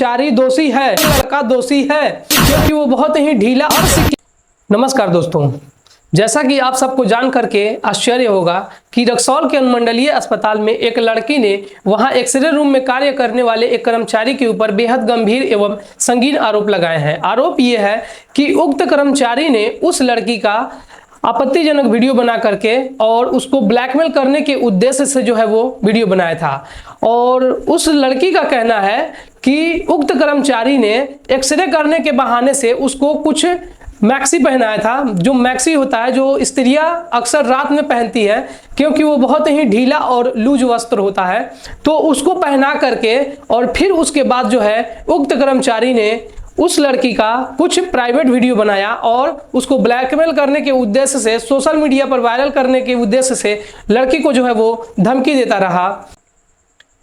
कर्मचारी दोषी है, लड़का दोषी है क्योंकि वो बहुत ही ढीला और नमस्कार दोस्तों, जैसा कि आप सबको जान करके आश्चर्य होगा कि रक्सौल के अनुमंडलीय अस्पताल में एक लड़की ने वहां एक्सरे रूम में कार्य करने वाले एक कर्मचारी के ऊपर बेहद गंभीर एवं संगीन आरोप लगाए हैं। आरोप ये है कि उक्त कर्मचारी ने उस लड़की का आपत्तिजनक वीडियो बना करके और उसको ब्लैकमेल करने के उद्देश्य से जो है वो वीडियो बनाया था। और उस लड़की का कहना है कि उक्त कर्मचारी ने एक्सरे करने के बहाने से उसको कुछ मैक्सी पहनाया था। जो मैक्सी होता है जो स्त्रियां अक्सर रात में पहनती है क्योंकि वो बहुत ही ढीला और लूज वस्त्र होता है, तो उसको पहना करके और फिर उसके बाद जो है उक्त कर्मचारी ने उस लड़की का कुछ प्राइवेट वीडियो बनाया और उसको ब्लैकमेल करने के उद्देश्य से, सोशल मीडिया पर वायरल करने के उद्देश्य से लड़की को जो है वो धमकी देता रहा।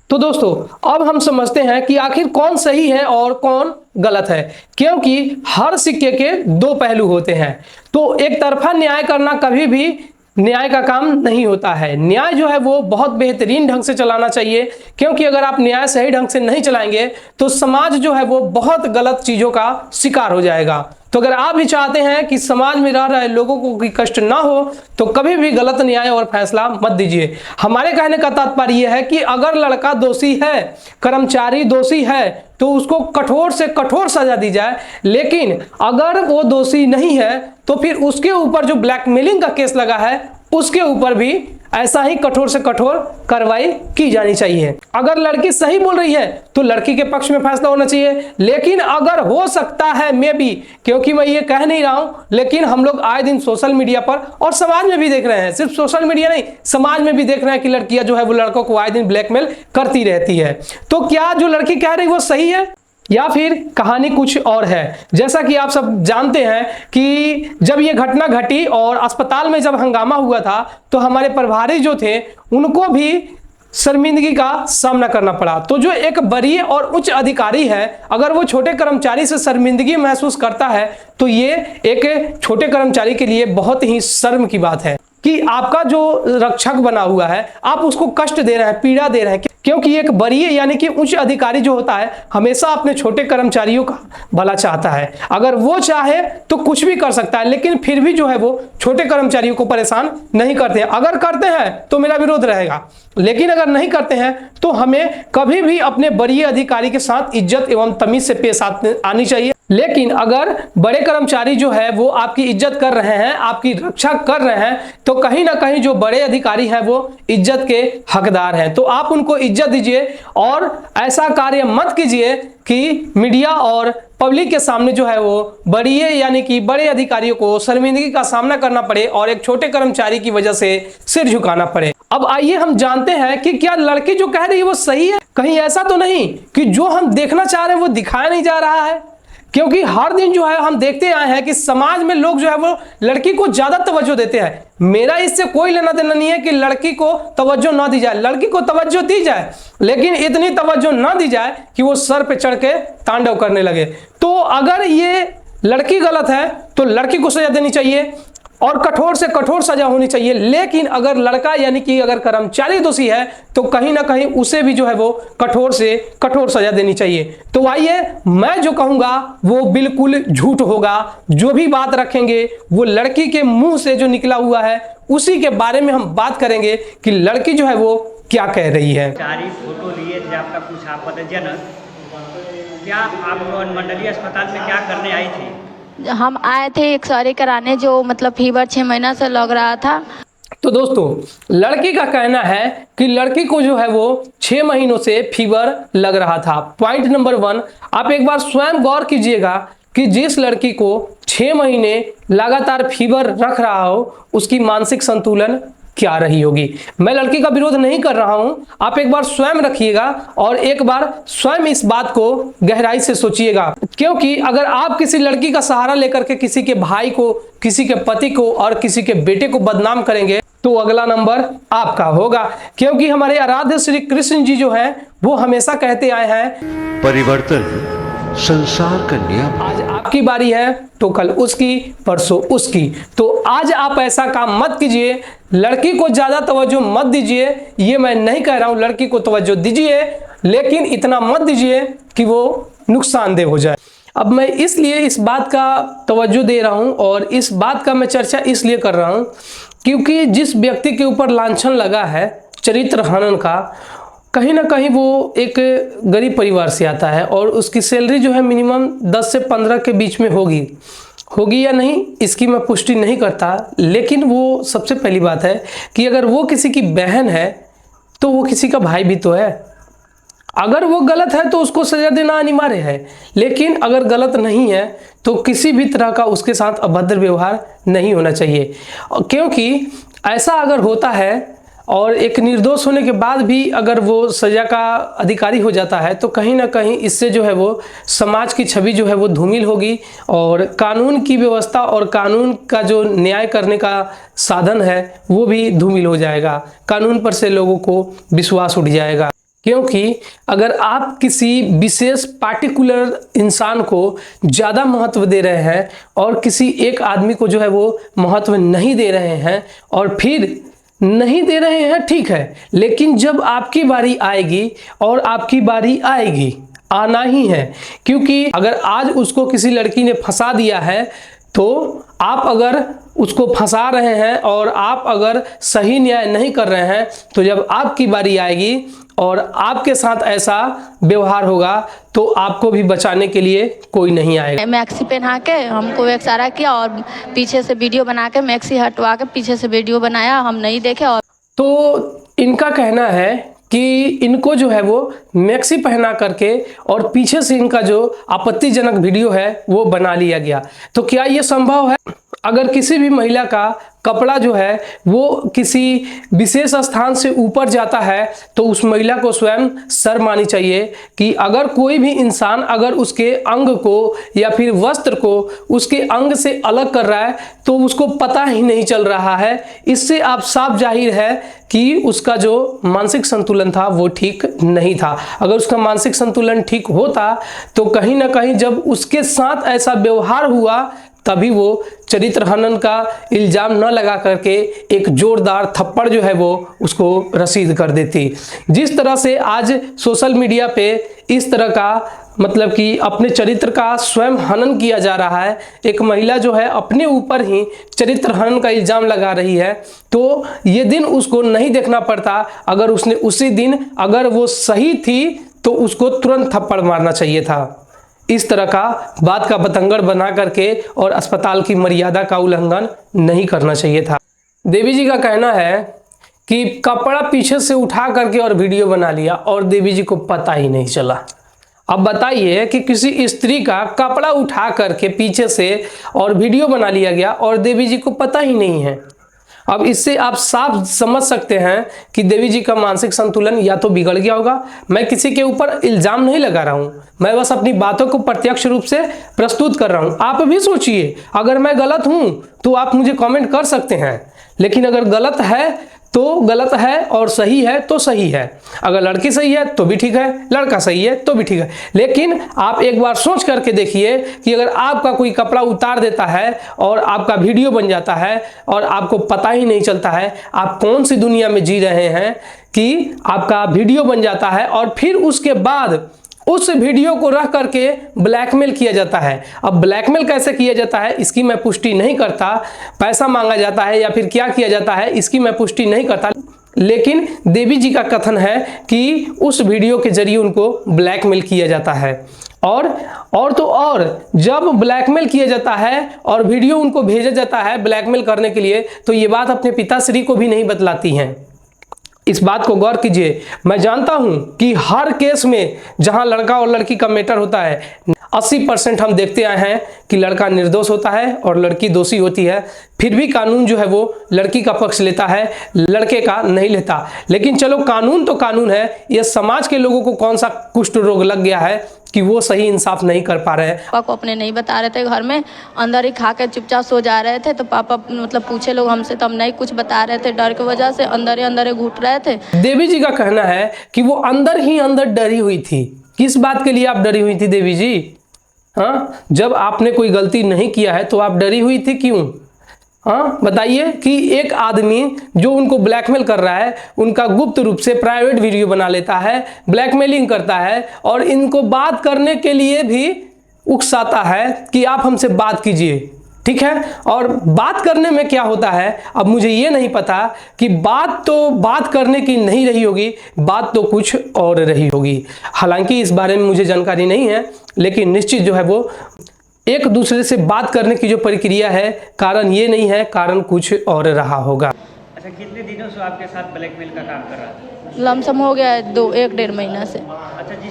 तो दोस्तों, अब हम समझते हैं कि आखिर कौन सही है और कौन गलत है, क्योंकि हर सिक्के के दो पहलू होते हैं। तो एक तरफा न्याय करना कभी भी न्याय का काम नहीं होता है। न्याय जो है वो बहुत बेहतरीन ढंग से चलाना चाहिए, क्योंकि अगर आप न्याय सही ढंग से नहीं चलाएंगे तो समाज जो है वो बहुत गलत चीजों का शिकार हो जाएगा। तो अगर आप भी चाहते हैं कि समाज में रह रहे लोगों को कोई कष्ट ना हो तो कभी भी गलत न्याय और फैसला मत दीजिए। हमारे कहने का तात्पर्य यह है कि अगर लड़का दोषी है, कर्मचारी दोषी है, तो उसको कठोर से कठोर सजा दी जाए। लेकिन अगर वो दोषी नहीं है तो फिर उसके ऊपर जो ब्लैकमेलिंग का केस लगा है उसके ऊपर भी ऐसा ही कठोर से कठोर कार्रवाई की जानी चाहिए। अगर लड़की सही बोल रही है तो लड़की के पक्ष में फैसला होना चाहिए। लेकिन अगर हो सकता है मे बी, क्योंकि मैं ये कह नहीं रहा हूं, लेकिन हम लोग आए दिन सोशल मीडिया पर और समाज में भी देख रहे हैं, सिर्फ सोशल मीडिया नहीं समाज में भी देख रहे हैं कि लड़कियां जो है वो लड़कों को आए दिन ब्लैकमेल करती रहती है। तो क्या जो लड़की कह रही वो सही है या फिर कहानी कुछ और है? जैसा कि आप सब जानते हैं कि जब ये घटना घटी और अस्पताल में जब हंगामा हुआ था तो हमारे प्रभारी जो थे उनको भी शर्मिंदगी का सामना करना पड़ा। तो जो एक वरीय और उच्च अधिकारी है, अगर वो छोटे कर्मचारी से शर्मिंदगी महसूस करता है तो ये एक छोटे कर्मचारी के लिए बहुत ही शर्म की बात है कि आपका जो रक्षक बना हुआ है आप उसको कष्ट दे रहे हैं, पीड़ा दे रहे हैं। क्योंकि एक वरीय यानी कि उच्च अधिकारी जो होता है हमेशा अपने छोटे कर्मचारियों का भला चाहता है। अगर वो चाहे तो कुछ भी कर सकता है, लेकिन फिर भी जो है वो छोटे कर्मचारियों को परेशान नहीं करते हैं। अगर करते हैं तो मेरा विरोध रहेगा, लेकिन अगर नहीं करते हैं तो हमें कभी भी अपने वरीय अधिकारी के साथ इज्जत एवं तमीज से पेश आनी चाहिए। लेकिन अगर बड़े कर्मचारी जो है वो आपकी इज्जत कर रहे हैं, आपकी रक्षा कर रहे हैं, तो कहीं ना कहीं जो बड़े अधिकारी हैं वो इज्जत के हकदार हैं। तो आप उनको इज्जत दीजिए और ऐसा कार्य मत कीजिए कि मीडिया और पब्लिक के सामने जो है वो बड़ी यानी कि बड़े अधिकारियों को शर्मिंदगी का सामना करना पड़े और एक छोटे कर्मचारी की वजह से सिर झुकाना पड़े। अब आइए हम जानते हैं कि क्या लड़की जो कह रही है वो सही है। कहीं ऐसा तो नहीं कि जो हम देखना चाह रहे हैं वो दिखाया नहीं जा रहा है, क्योंकि हर दिन जो है हम देखते आए हैं कि समाज में लोग जो है वो लड़की को ज्यादा तवज्जो देते हैं। मेरा इससे कोई लेना देना नहीं है कि लड़की को तवज्जो ना दी जाए, लड़की को तवज्जो दी जाए, लेकिन इतनी तवज्जो ना दी जाए कि वो सर पे चढ़ के तांडव करने लगे। तो अगर ये लड़की गलत है तो लड़की को सजा देनी चाहिए और कठोर से कठोर सजा होनी चाहिए। लेकिन अगर लड़का यानी कि अगर कर्मचारी दोषी है तो कहीं ना कहीं उसे भी जो है वो कठोर से कठोर सजा देनी चाहिए। तो आइए, मैं जो कहूंगा वो बिल्कुल झूठ होगा। जो भी बात रखेंगे वो लड़की के मुंह से जो निकला हुआ है उसी के बारे में हम बात करेंगे कि लड़की जो है वो क्या कह रही है। सारी फोटो लिए थे, आपका कुछ आपत्तिजनक, क्या आप अनुमंडलीय अस्पताल में क्या करने आई थी? हम आए थे एक्सरे कराने, जो मतलब फीवर 6 महीना से लग रहा था। तो दोस्तों, लड़की का कहना है कि लड़की को जो है वो 6 महीनों से फीवर लग रहा था। पॉइंट नंबर 1, आप एक बार स्वयं गौर कीजिएगा कि जिस लड़की को 6 महीने लगातार फीवर रख रहा हो उसकी मानसिक संतुलन क्या रही होगी। मैं लड़की का विरोध नहीं कर रहा हूं, आप एक बार स्वयं रखिएगा और एक बार स्वयं इस बात को गहराई से सोचिएगा। क्योंकि अगर आप किसी लड़की का सहारा लेकर के किसी के भाई को, किसी के पति को और किसी के बेटे को बदनाम करेंगे तो अगला नंबर आपका होगा। क्योंकि हमारे आराध्य श्री कृष्ण जी जो है वो हमेशा कहते आए हैं, परिवर्तन संसार का नियम। आज आपकी बारी है तो कल उसकी, परसों उसकी। तो आज आप ऐसा काम मत कीजिए, लड़की को ज्यादा तवज्जो मत दीजिए। ये मैं नहीं कह रहा हूं, लड़की को तवज्जो दीजिए, लेकिन इतना मत दीजिए कि वो नुकसानदेह हो जाए। अब मैं इसलिए इस बात का तवज्जो दे रहा हूं और इस बात का मैं चर्चा इसलिए कर रहा हूं क्योंकि जिस व्यक्ति के ऊपर लांछन लगा है चरित्र हनन का, कहीं ना कहीं वो एक गरीब परिवार से आता है और उसकी सैलरी जो है मिनिमम 10 से 15 के बीच में होगी या नहीं इसकी मैं पुष्टि नहीं करता, लेकिन वो सबसे पहली बात है कि अगर वो किसी की बहन है तो वो किसी का भाई भी तो है। अगर वो गलत है तो उसको सजा देना अनिवार्य है, लेकिन अगर गलत नहीं है तो किसी भी तरह का उसके साथ अभद्र व्यवहार नहीं होना चाहिए, क्योंकि ऐसा अगर होता है और एक निर्दोष होने के बाद भी अगर वो सजा का अधिकारी हो जाता है तो कहीं ना कहीं इससे जो है वो समाज की छवि जो है वो धूमिल होगी और कानून की व्यवस्था और कानून का जो न्याय करने का साधन है वो भी धूमिल हो जाएगा। कानून पर से लोगों को विश्वास उठ जाएगा, क्योंकि अगर आप किसी विशेष पार्टिकुलर इंसान को ज़्यादा महत्व दे रहे हैं और किसी एक आदमी को जो है वो महत्व नहीं दे रहे हैं और फिर नहीं दे रहे हैं, ठीक है, लेकिन जब आपकी बारी आएगी और आपकी बारी आएगी, आना ही है, क्योंकि अगर आज उसको किसी लड़की ने फंसा दिया है तो आप अगर उसको फंसा रहे हैं और आप अगर सही न्याय नहीं कर रहे हैं तो जब आपकी बारी आएगी और आपके साथ ऐसा व्यवहार होगा तो आपको भी बचाने के लिए कोई नहीं आएगा। मैक्सी पहना के हमको इशारा किया और पीछे से वीडियो बना के मैक्सी हटवा के पीछे से वीडियो बनाया, हम नहीं देखे। और तो इनका कहना है कि इनको जो है वो मैक्सी पहना करके और पीछे से इनका जो आपत्तिजनक वीडियो है वो बना लिया गया। तो क्या ये संभव है? अगर किसी भी महिला का कपड़ा जो है वो किसी विशेष स्थान से ऊपर जाता है तो उस महिला को स्वयं शर्म आनी चाहिए कि अगर कोई भी इंसान अगर उसके अंग को या फिर वस्त्र को उसके अंग से अलग कर रहा है तो उसको पता ही नहीं चल रहा है। इससे आप साफ जाहिर है कि उसका जो मानसिक संतुलन था वो ठीक नहीं था। अगर उसका मानसिक संतुलन ठीक होता तो कहीं ना कहीं जब उसके साथ ऐसा व्यवहार हुआ तभी वो चरित्र हनन का इल्ज़ाम न लगा करके एक जोरदार थप्पड़ जो है वो उसको रसीद कर देती। जिस तरह से आज सोशल मीडिया पे इस तरह का मतलब कि अपने चरित्र का स्वयं हनन किया जा रहा है, एक महिला जो है अपने ऊपर ही चरित्र हनन का इल्ज़ाम लगा रही है, तो ये दिन उसको नहीं देखना पड़ता। अगर उसने उसी दिन अगर वो सही थी तो उसको तुरंत थप्पड़ मारना चाहिए था। इस तरह का बात का बतंगड़ बना करके और अस्पताल की मर्यादा का उल्लंघन नहीं करना चाहिए था। देवी जी का कहना है कि कपड़ा पीछे से उठा करके और वीडियो बना लिया और देवी जी को पता ही नहीं चला। अब बताइए कि किसी स्त्री का कपड़ा उठा करके पीछे से और वीडियो बना लिया गया और देवी जी को पता ही नहीं है। अब इससे आप साफ समझ सकते हैं कि देवी जी का मानसिक संतुलन या तो बिगड़ गया होगा। मैं किसी के ऊपर इल्ज़ाम नहीं लगा रहा हूं, मैं बस अपनी बातों को प्रत्यक्ष रूप से प्रस्तुत कर रहा हूं। आप भी सोचिए, अगर मैं गलत हूं तो आप मुझे कमेंट कर सकते हैं, लेकिन अगर गलत है तो गलत है और सही है तो सही है। अगर लड़की सही है तो भी ठीक है, लड़का सही है तो भी ठीक है। लेकिन आप एक बार सोच करके देखिए कि अगर आपका कोई कपड़ा उतार देता है और आपका वीडियो बन जाता है और आपको पता ही नहीं चलता है, आप कौन सी दुनिया में जी रहे हैं कि आपका वीडियो बन जाता है और फिर उसके बाद उस वीडियो को रख करके ब्लैकमेल किया जाता है। अब ब्लैकमेल कैसे किया जाता है इसकी मैं पुष्टि नहीं करता, पैसा मांगा जाता है या फिर क्या किया जाता है इसकी मैं पुष्टि नहीं करता, लेकिन देवी जी का कथन है कि उस वीडियो के जरिए उनको ब्लैकमेल किया जाता है। और तो और जब ब्लैकमेल किया जाता है और वीडियो उनको भेजा जाता है ब्लैकमेल करने के लिए, तो ये बात अपने पिताश्री को भी नहीं बतलाती हैं। इस बात को गौर कीजिए। मैं जानता हूं कि हर केस में जहां लड़का और लड़की का मैटर होता है 80% हम देखते आए हैं कि लड़का निर्दोष होता है और लड़की दोषी होती है, फिर भी कानून जो है वो लड़की का पक्ष लेता है, लड़के का नहीं लेता। लेकिन चलो कानून तो कानून है, ये समाज के लोगों को कौन सा कुष्ठ रोग लग गया है कि वो सही इंसाफ नहीं कर पा रहे हैं। पापा को अपने नहीं बता रहे थे, घर में अंदर ही खा के चुपचाप सो जा रहे थे। तो पापा मतलब पूछे लोग हमसे तो हम नहीं कुछ बता रहे थे, डर की वजह से अंदर ही घुट रहे थे। देवी जी का कहना है कि वो अंदर ही अंदर डरी हुई थी। किस बात के लिए आप डरी हुई थी देवी जी? हाँ, जब आपने कोई गलती नहीं किया है तो आप डरी हुई थी क्यों? हाँ बताइए कि एक आदमी जो उनको ब्लैकमेल कर रहा है, उनका गुप्त रूप से प्राइवेट वीडियो बना लेता है, ब्लैकमेलिंग करता है और इनको बात करने के लिए भी उकसाता है कि आप हमसे बात कीजिए, ठीक है। और बात करने में क्या होता है, अब मुझे ये नहीं पता कि बात तो बात करने की नहीं रही होगी, बात तो कुछ और रही होगी। हालांकि इस बारे में मुझे जानकारी नहीं है, लेकिन निश्चित जो है वो एक दूसरे से बात करने की जो प्रक्रिया है, कारण ये नहीं है, कारण कुछ और रहा होगा। अच्छा, कितने दिनों से आपके साथ ब्लैकमेल का काम कर रहा था? लमसम हो गया है 1-1.5 महीना से। अच्छा जी।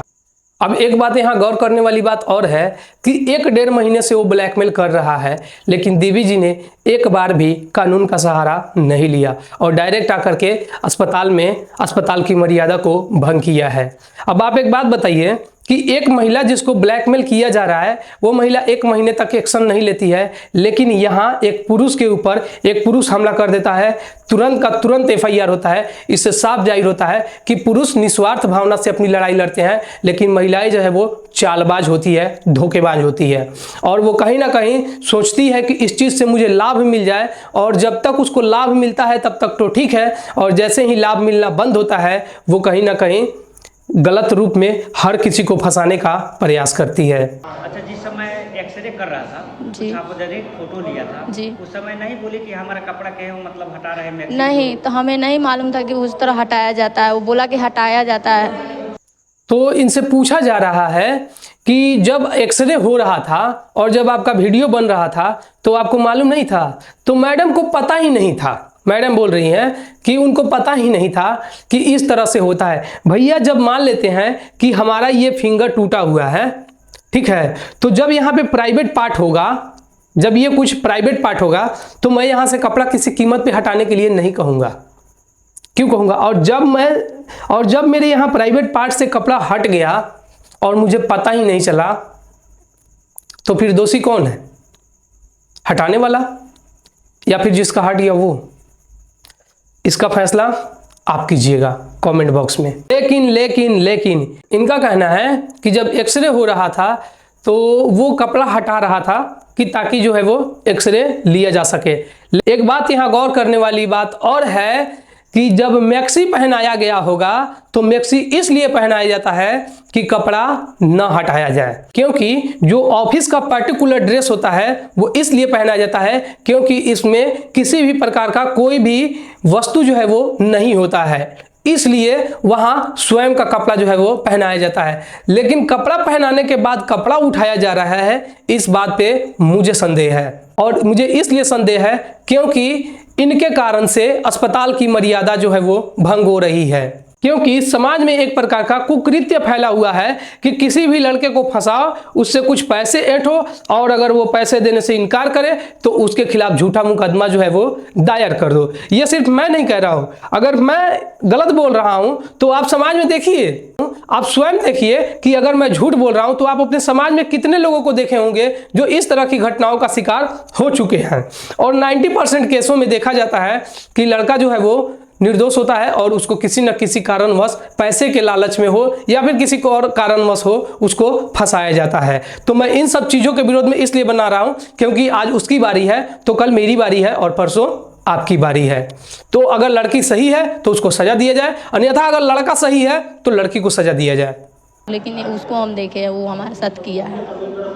अब एक बात यहाँ गौर करने वाली बात और है कि 1-1.5 महीने से वो ब्लैकमेल कर रहा है, लेकिन देवी जी ने एक बार भी कानून का सहारा नहीं लिया और डायरेक्ट आकर के अस्पताल की मर्यादा को भंग किया है। अब आप एक बात बताइए कि एक महिला जिसको ब्लैकमेल किया जा रहा है, वो महिला 1 महीने तक एक्शन नहीं लेती है, लेकिन यहाँ एक पुरुष के ऊपर एक पुरुष हमला कर देता है, तुरंत का तुरंत FIR होता है। इससे साफ जाहिर होता है कि पुरुष निस्वार्थ भावना से अपनी लड़ाई लड़ते हैं, लेकिन महिलाएं जो है वो चालबाज होती है, धोखेबाज होती है और वो कहीं ना कहीं सोचती है कि इस चीज़ से मुझे लाभ मिल जाए, और जब तक उसको लाभ मिलता है तब तक तो ठीक है, और जैसे ही लाभ मिलना बंद होता है वो कहीं ना कहीं गलत रूप में हर किसी को फंसाने का प्रयास करती है। अच्छा, जिस समय एक्सरे कर रहा था जी, आप डायरेक्ट फोटो लिया था जी, उस समय नहीं बोले कि हमारा कपड़ा के मतलब हटा रहे हैं? नहीं, तो हमें नहीं मालूम था कि उस तरह हटाया जाता है। वो बोला कि हटाया जाता है। तो इनसे पूछा जा रहा है कि जब एक्सरे हो रहा था और जब आपका वीडियो बन रहा था तो आपको मालूम नहीं था? तो मैडम को पता ही नहीं था। मैडम बोल रही हैं कि उनको पता ही नहीं था कि इस तरह से होता है। भैया, जब मान लेते हैं कि हमारा ये फिंगर टूटा हुआ है, ठीक है, तो जब यहाँ पे प्राइवेट पार्ट होगा, जब ये कुछ प्राइवेट पार्ट होगा, तो मैं यहाँ से कपड़ा किसी कीमत पे हटाने के लिए नहीं कहूँगा। क्यों कहूँगा? और जब मेरे यहाँ प्राइवेट पार्ट से कपड़ा हट गया और मुझे पता ही नहीं चला, तो फिर दोषी कौन है? हटाने वाला या फिर जिसका हट गया वो? इसका फैसला आप कीजिएगा कमेंट बॉक्स में। लेकिन इनका कहना है कि जब एक्सरे हो रहा था तो वो कपड़ा हटा रहा था कि ताकि जो है वो एक्सरे लिया जा सके। एक बात यहाँ गौर करने वाली बात और है कि जब मैक्सी पहनाया गया होगा तो मैक्सी इसलिए पहनाया जाता है कि कपड़ा न हटाया जाए, क्योंकि जो ऑफिस का पर्टिकुलर ड्रेस होता है वो इसलिए पहनाया जाता है क्योंकि इसमें किसी भी प्रकार का कोई भी वस्तु जो है वो नहीं होता है, इसलिए वहां स्वयं का कपड़ा जो है वो पहनाया जाता है। लेकिन कपड़ा पहनाने के बाद कपड़ा उठाया जा रहा है, इस बात पे मुझे संदेह है, और मुझे इसलिए संदेह है क्योंकि इनके कारण से अस्पताल की मर्यादा जो है वो भंग हो रही है। क्योंकि समाज में एक प्रकार का कुकृत्य फैला हुआ है कि किसी भी लड़के को फंसाओ, उससे कुछ पैसे ऐंठो, और अगर वो पैसे देने से इनकार करे तो उसके खिलाफ झूठा मुकदमा जो है वो दायर कर दो। ये सिर्फ मैं नहीं कह रहा हूं, अगर मैं गलत बोल रहा हूं तो आप समाज में देखिए, आप स्वयं देखिए कि अगर मैं झूठ बोल रहा हूं तो आप अपने समाज में कितने लोगों को देखे होंगे जो इस तरह की घटनाओं का शिकार हो चुके हैं। और 90% केसों में देखा जाता है कि लड़का जो है वो निर्दोष होता है और उसको किसी न किसी कारणवश पैसे के लालच में हो या फिर किसी को और कारणवश हो उसको फंसाया जाता है। तो मैं इन सब चीज़ों के विरोध में इसलिए बना रहा हूं क्योंकि आज उसकी बारी है तो कल मेरी बारी है और परसों आपकी बारी है। तो अगर लड़की सही है तो उसको सजा दिया जाए, अन्यथा अगर लड़का सही है तो लड़की को सजा दिया जाए। लेकिन उसको हम देखे, वो हमारे साथ किया है।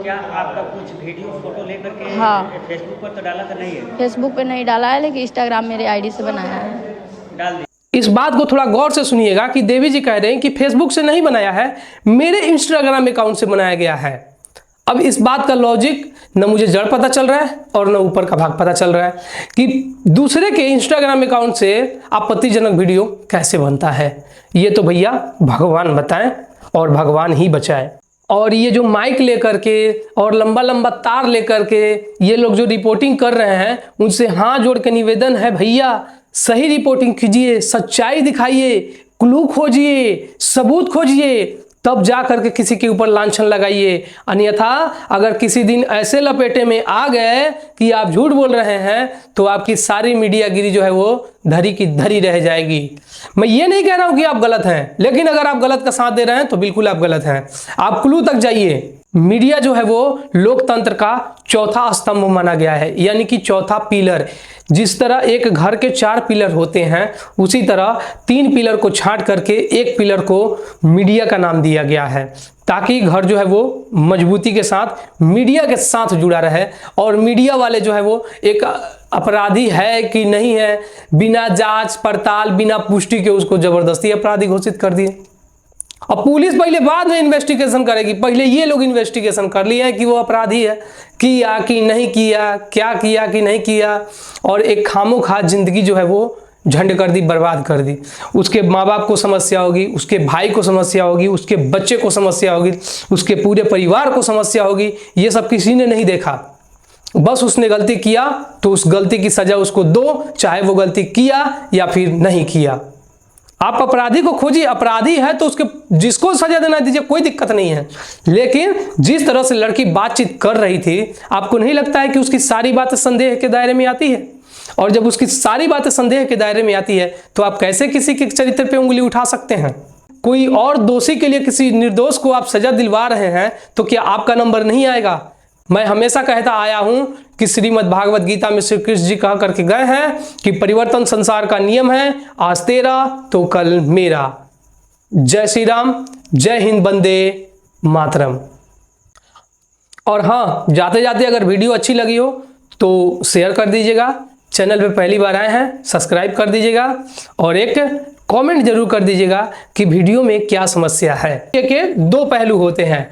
क्या आपका कुछ वीडियो फोटो लेकर के हाँ, फेसबुक पर तो डाला तो नहीं है? फेसबुक पे नहीं डाला है, लेकिन इंस्टाग्राम मेरे आईडी से बनाया है। डाल दी। इस बात को थोड़ा गौर से सुनिएगा कि देवी जी कह रहे हैं कि फेसबुक से नहीं बनाया है, मेरे इंस्टाग्राम अकाउंट से बनाया गया है। अब इस बात का लॉजिक न मुझे जड़ पता चल रहा है और न ऊपर का भाग पता चल रहा है कि दूसरे के इंस्टाग्राम अकाउंट से आपत्तिजनक वीडियो कैसे बनता है। ये तो भैया भगवान बताएं और भगवान ही बचाए। और ये जो माइक लेकर के और लंबा लंबा तार लेकर के ये लोग जो रिपोर्टिंग कर रहे हैं, उनसे हाथ जोड़ के निवेदन है, भैया सही रिपोर्टिंग कीजिए, सच्चाई दिखाइए, क्लू खोजिए, सबूत खोजिए, तब जा करके किसी के ऊपर लांछन लगाइए। अन्यथा अगर किसी दिन ऐसे लपेटे में आ गए कि आप झूठ बोल रहे हैं तो आपकी सारी मीडियागिरी जो है वो धरी की धरी रह जाएगी। मैं ये नहीं कह रहा हूं कि आप गलत हैं, लेकिन अगर आप गलत का साथ दे रहे हैं तो बिल्कुल आप गलत हैं। आप क्लू तक जाइए, मीडिया जो है वो लोकतंत्र का चौथा स्तंभ माना गया है, यानी कि चौथा पिलर। जिस तरह एक घर के 4 पिलर होते हैं, उसी तरह 3 पिलर को छांट करके एक पिलर को मीडिया का नाम दिया गया है, ताकि घर जो है वो मजबूती के साथ मीडिया के साथ जुड़ा रहे। और मीडिया वाले जो है वो एक अपराधी है कि नहीं है, बिना जांच पड़ताल, बिना पुष्टि के उसको जबरदस्ती अपराधी घोषित कर दिए। अब पुलिस पहले बाद में इन्वेस्टिगेशन करेगी, पहले ये लोग इन्वेस्टिगेशन कर लिए हैं कि वो अपराधी है, किया कि नहीं किया, क्या किया कि नहीं किया, और एक खामोखा जिंदगी जो है वो झंड कर दी, बर्बाद कर दी। उसके माँ बाप को समस्या होगी, उसके भाई को समस्या होगी, उसके बच्चे को समस्या होगी, उसके पूरे परिवार को समस्या होगी। ये सब किसी ने नहीं देखा, बस उसने गलती किया तो उस गलती की सजा उसको दो, चाहे वो गलती किया या फिर नहीं किया। आप अपराधी को खोजिए, अपराधी है तो उसके जिसको सजा देना दीजिए, कोई दिक्कत नहीं है। लेकिन जिस तरह से लड़की बातचीत कर रही थी, आपको नहीं लगता है कि उसकी सारी बातें संदेह के दायरे में आती है? और जब उसकी सारी बातें संदेह के दायरे में आती है तो आप कैसे किसी के चरित्र पे उंगली उठा सकते हैं? कोई और दोषी के लिए किसी निर्दोष को आप सजा दिलवा रहे हैं तो क्या आपका नंबर नहीं आएगा? मैं हमेशा कहता आया हूं कि श्रीमद् भागवत गीता में श्री कृष्ण जी कहा करके गए हैं कि परिवर्तन संसार का नियम है, आज तेरा तो कल मेरा। जय श्री राम, जय हिंद, वंदे मातरम। और हाँ, जाते जाते अगर वीडियो अच्छी लगी हो तो शेयर कर दीजिएगा, चैनल पे पहली बार आए हैं सब्सक्राइब कर दीजिएगा, और एक कमेंट जरूर कर दीजिएगा कि वीडियो में क्या समस्या है। के 2 पहलू होते हैं,